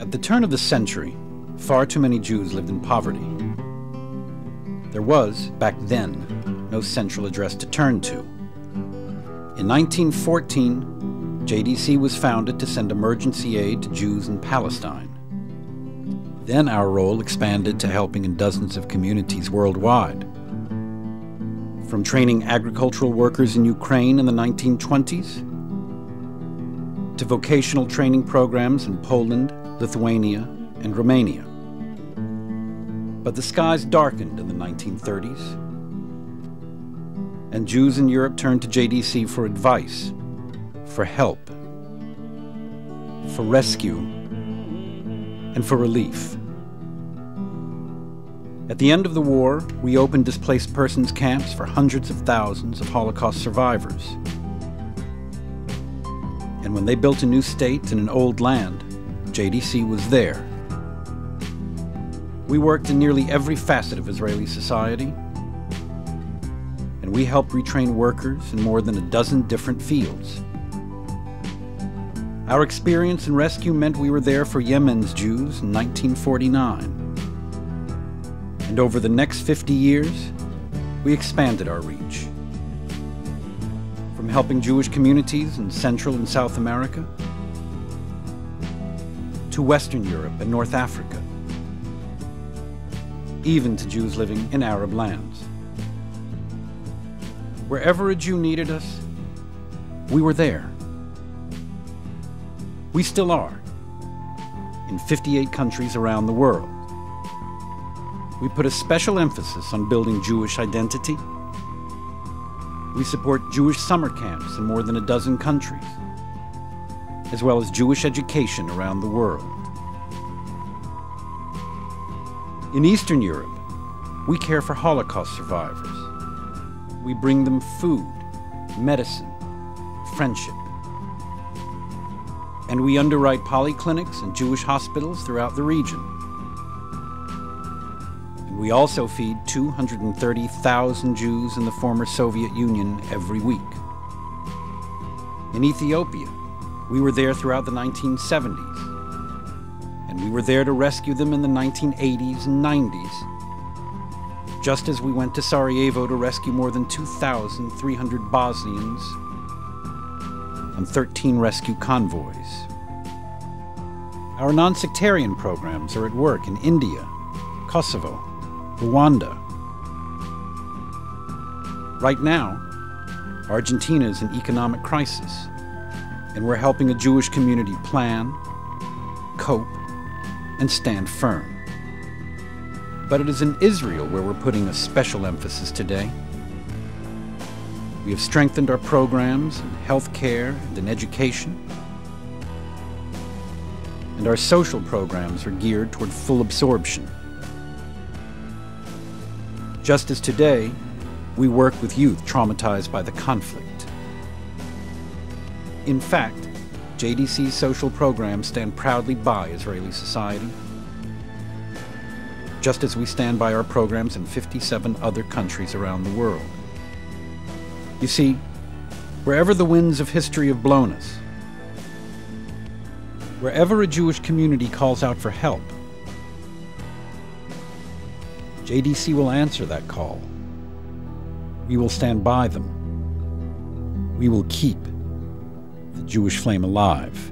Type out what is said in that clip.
At the turn of the century, far too many Jews lived in poverty. There was, back then, no central address to turn to. In 1914, JDC was founded to send emergency aid to Jews in Palestine. Then our role expanded to helping in dozens of communities worldwide. From training agricultural workers in Ukraine in the 1920s, to vocational training programs in Poland, Lithuania, and Romania. But the skies darkened in the 1930s, and Jews in Europe turned to JDC for advice, for help, for rescue, and for relief. At the end of the war, we opened displaced persons camps for hundreds of thousands of Holocaust survivors. And when they built a new state in an old land, JDC was there. We worked in nearly every facet of Israeli society, and we helped retrain workers in more than a dozen different fields. Our experience in rescue meant we were there for Yemen's Jews in 1949. And over the next 50 years, we expanded our reach. From helping Jewish communities in Central and South America, to Western Europe and North Africa, even to Jews living in Arab lands. Wherever a Jew needed us, we were there. We still are, in 58 countries around the world. We put a special emphasis on building Jewish identity. We support Jewish summer camps in more than a dozen countries, as well as Jewish education around the world. In Eastern Europe, we care for Holocaust survivors. We bring them food, medicine, friendship. And we underwrite polyclinics and Jewish hospitals throughout the region. And we also feed 230,000 Jews in the former Soviet Union every week. In Ethiopia, we were there throughout the 1970s, and we were there to rescue them in the 1980s and 90s, just as we went to Sarajevo to rescue more than 2,300 Bosnians on 13 rescue convoys. Our non-sectarian programs are at work in India, Kosovo, Rwanda. Right now, Argentina is in economic crisis, and we're helping a Jewish community plan, cope, and stand firm. But it is in Israel where we're putting a special emphasis today. We have strengthened our programs in health care and in education, and our social programs are geared toward full absorption. Just as today, we work with youth traumatized by the conflict. In fact, JDC's social programs stand proudly by Israeli society, just as we stand by our programs in 57 other countries around the world. You see, wherever the winds of history have blown us, wherever a Jewish community calls out for help, JDC will answer that call. We will stand by them. We will keep the Jewish flame alive.